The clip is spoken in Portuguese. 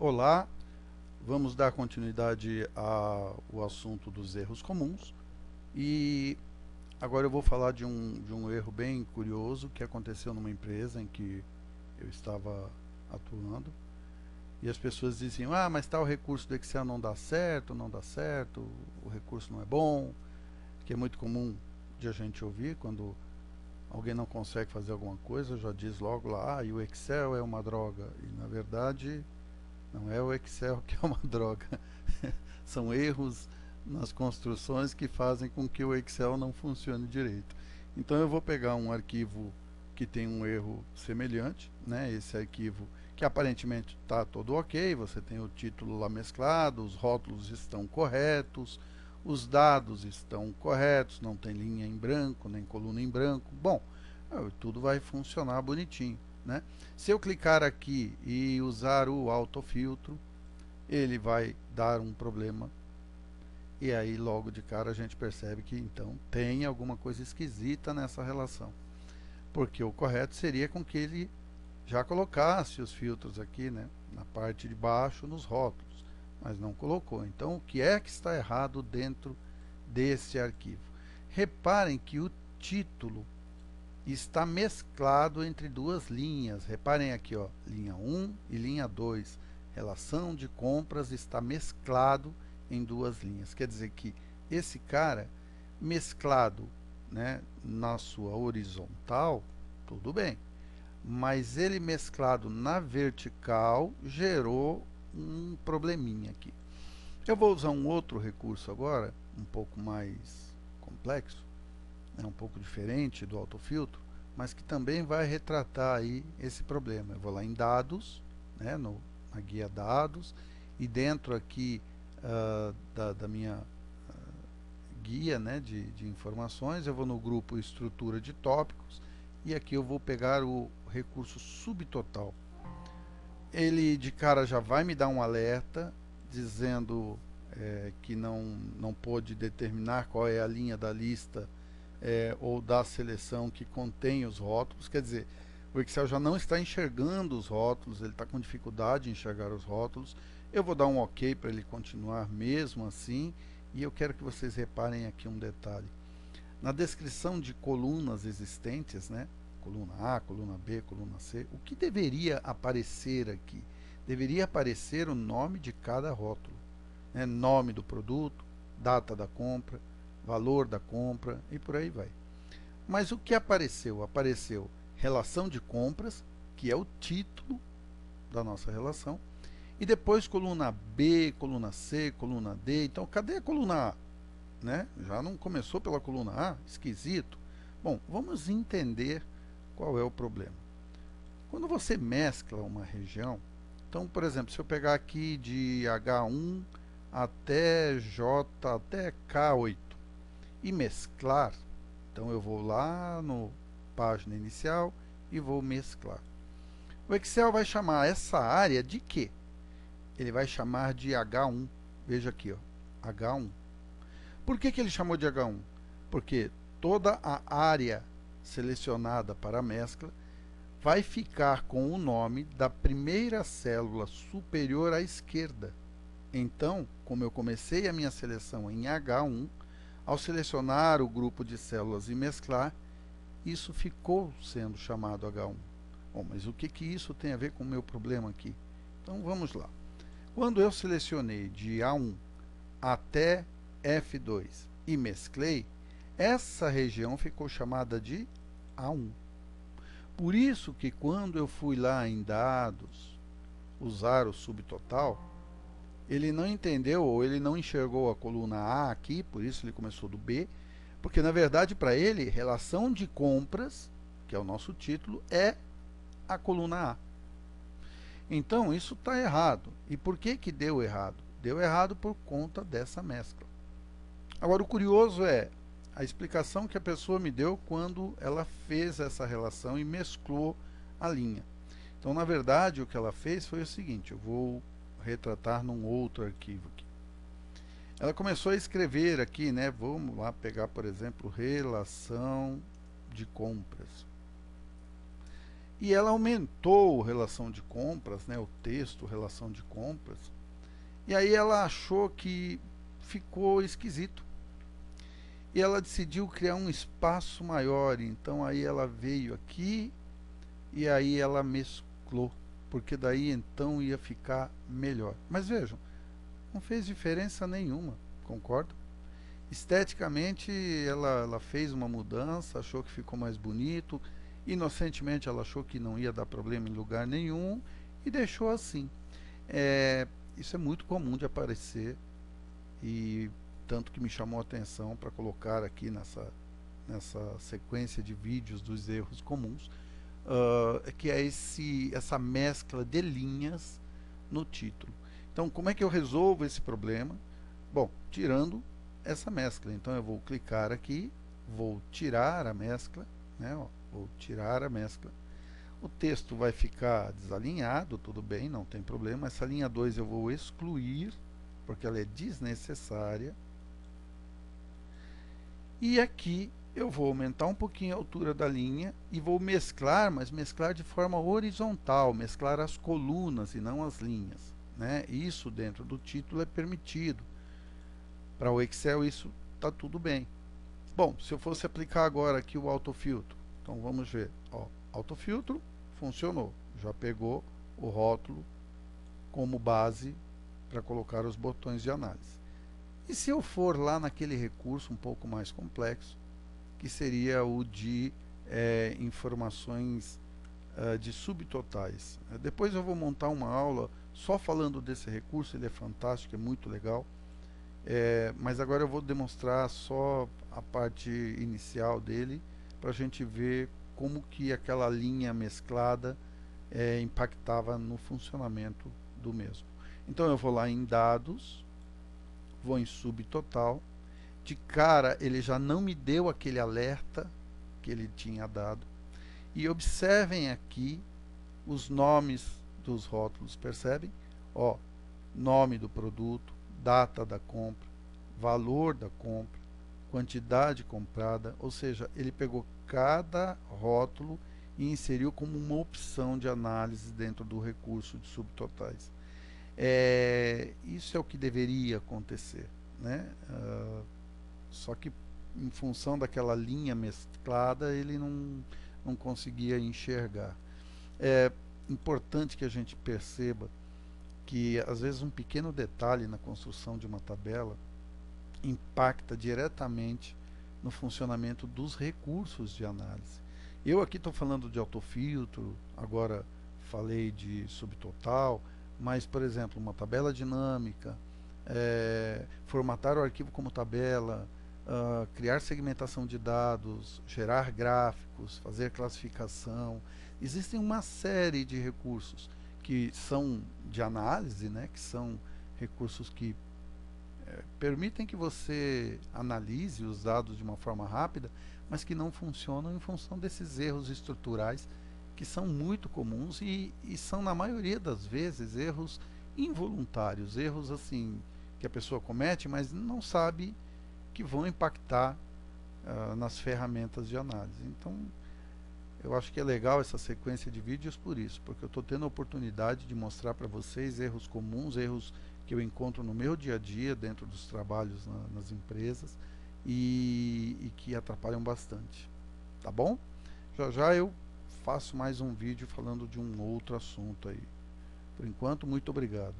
Olá, vamos dar continuidade ao assunto dos erros comuns e agora eu vou falar de um erro bem curioso que aconteceu numa empresa em que eu estava atuando e as pessoas diziam, mas tal recurso do Excel não dá certo, não dá certo, o recurso não é bom, que é muito comum de a gente ouvir quando alguém não consegue fazer alguma coisa, já diz logo lá, e o Excel é uma droga, e na verdade não é o Excel que é uma droga. São erros nas construções que fazem com que o Excel não funcione direito. Então eu vou pegar um arquivo que tem um erro semelhante, né? Esse arquivo que aparentemente está todo ok, você tem o título lá mesclado, os rótulos estão corretos, os dados estão corretos, não tem linha em branco, nem coluna em branco. Bom, tudo vai funcionar bonitinho, né? Se eu clicar aqui e usar o autofiltro, ele vai dar um problema e aí logo de cara a gente percebe que então tem alguma coisa esquisita nessa relação, porque o correto seria com que ele já colocasse os filtros aqui, né, na parte de baixo nos rótulos, mas não colocou. Então o que é que está errado dentro desse arquivo? Reparem que o título está mesclado entre duas linhas. Reparem aqui, ó, linha 1 e linha 2. Relação de compras está mesclado em duas linhas. Quer dizer que esse cara mesclado, né, na sua horizontal, tudo bem. Mas ele mesclado na vertical gerou um probleminha aqui. Eu vou usar um outro recurso agora, um pouco mais complexo, é um pouco diferente do autofiltro, mas que também vai retratar aí esse problema. Eu vou lá em dados, né, na guia dados, e dentro aqui da minha guia, né, de informações, eu vou no grupo estrutura de tópicos, e aqui eu vou pegar o recurso subtotal. Ele de cara já vai me dar um alerta, dizendo que não pôde determinar qual é a linha da lista ou da seleção que contém os rótulos. Quer dizer, o Excel já não está enxergando os rótulos, ele está com dificuldade em enxergar os rótulos. Eu vou dar um OK para ele continuar mesmo assim, e eu quero que vocês reparem aqui um detalhe. Na descrição de colunas existentes, né, coluna A, coluna B, coluna C, o que deveria aparecer aqui? Deveria aparecer o nome de cada rótulo, né, nome do produto, data da compra, valor da compra e por aí vai. Mas o que apareceu? Apareceu relação de compras, que é o título da nossa relação, e depois coluna B, coluna C, coluna D. Então, cadê a coluna A? Né? Já não começou pela coluna A? Esquisito. Bom, vamos entender qual é o problema. Quando você mescla uma região, então, por exemplo, se eu pegar aqui de H1 até J até K8 e mesclar, então eu vou lá no página inicial e vou mesclar. O Excel vai chamar essa área de quê? Ele vai chamar de H1. Veja aqui, ó, H1. Por que ele chamou de H1? Porque toda a área selecionada para a mescla vai ficar com o nome da primeira célula superior à esquerda. Então, como eu comecei a minha seleção em H1, ao selecionar o grupo de células e mesclar, isso ficou sendo chamado H1. Bom, mas o que isso tem a ver com o meu problema aqui? Então vamos lá. Quando eu selecionei de A1 até F2 e mesclei, essa região ficou chamada de A1. Por isso que quando eu fui lá em dados, usar o subtotal, ele não entendeu ou ele não enxergou a coluna A aqui, por isso ele começou do B, porque na verdade para ele, relação de compras, que é o nosso título, é a coluna A. Então isso está errado. E por que deu errado? Deu errado por conta dessa mescla. Agora o curioso é a explicação que a pessoa me deu quando ela fez essa relação e mesclou a linha. Então, na verdade, o que ela fez foi o seguinte, eu vou retratar num outro arquivo aqui. Ela começou a escrever aqui, né, vamos lá pegar, por exemplo, relação de compras. e ela aumentou relação de compras, né, o texto relação de compras, e aí ela achou que ficou esquisito. E ela decidiu criar um espaço maior, então aí ela veio aqui e aí ela mesclou, porque daí então ia ficar melhor. Mas vejam, não fez diferença nenhuma, concorda? Esteticamente ela fez uma mudança, achou que ficou mais bonito, inocentemente ela achou que não ia dar problema em lugar nenhum e deixou assim. É, isso é muito comum de aparecer e tanto que me chamou a atenção para colocar aqui nessa sequência de vídeos dos erros comuns, que é essa mescla de linhas no título. Então, como é que eu resolvo esse problema? Bom, tirando essa mescla. Então, eu vou clicar aqui, vou tirar a mescla, né, ó, vou tirar a mescla. O texto vai ficar desalinhado, tudo bem, não tem problema. Essa linha 2 eu vou excluir, porque ela é desnecessária. E aqui eu vou aumentar um pouquinho a altura da linha e vou mesclar, mas mesclar de forma horizontal, mesclar as colunas e não as linhas, né? Isso dentro do título é permitido. Para o Excel isso está tudo bem. Bom, se eu fosse aplicar agora aqui o autofiltro, então vamos ver, ó, autofiltro funcionou, já pegou o rótulo como base para colocar os botões de análise. E se eu for lá naquele recurso um pouco mais complexo, que seria o de informações de subtotais. Depois eu vou montar uma aula só falando desse recurso, ele é fantástico, é muito legal. Mas agora eu vou demonstrar só a parte inicial dele, para a gente ver como que aquela linha mesclada impactava no funcionamento do mesmo. Então eu vou lá em dados, vou em subtotal, de cara ele já não me deu aquele alerta que ele tinha dado, e observem aqui os nomes dos rótulos, percebem? Ó, nome do produto, data da compra, valor da compra, quantidade comprada, ou seja, ele pegou cada rótulo e inseriu como uma opção de análise dentro do recurso de subtotais. Isso é o que deveria acontecer, né? Só que em função daquela linha mesclada ele não conseguia enxergar. É importante que a gente perceba que às vezes um pequeno detalhe na construção de uma tabela impacta diretamente no funcionamento dos recursos de análise. Eu aqui estou falando de autofiltro, agora falei de subtotal, mas, por exemplo, uma tabela dinâmica, formatar o arquivo como tabela, criar segmentação de dados, gerar gráficos, fazer classificação. Existem uma série de recursos que são de análise, né, que são recursos que permitem que você analise os dados de uma forma rápida, mas que não funcionam em função desses erros estruturais que são muito comuns e são, na maioria das vezes, erros involuntários, erros assim que a pessoa comete, mas não sabe que vão impactar nas ferramentas de análise. Então, eu acho que é legal essa sequência de vídeos por isso, porque eu estou tendo a oportunidade de mostrar para vocês erros comuns, erros que eu encontro no meu dia a dia, dentro dos trabalhos nas empresas, e que atrapalham bastante. Tá bom? Já já eu faço mais um vídeo falando de um outro assunto aí. Por enquanto, muito obrigado.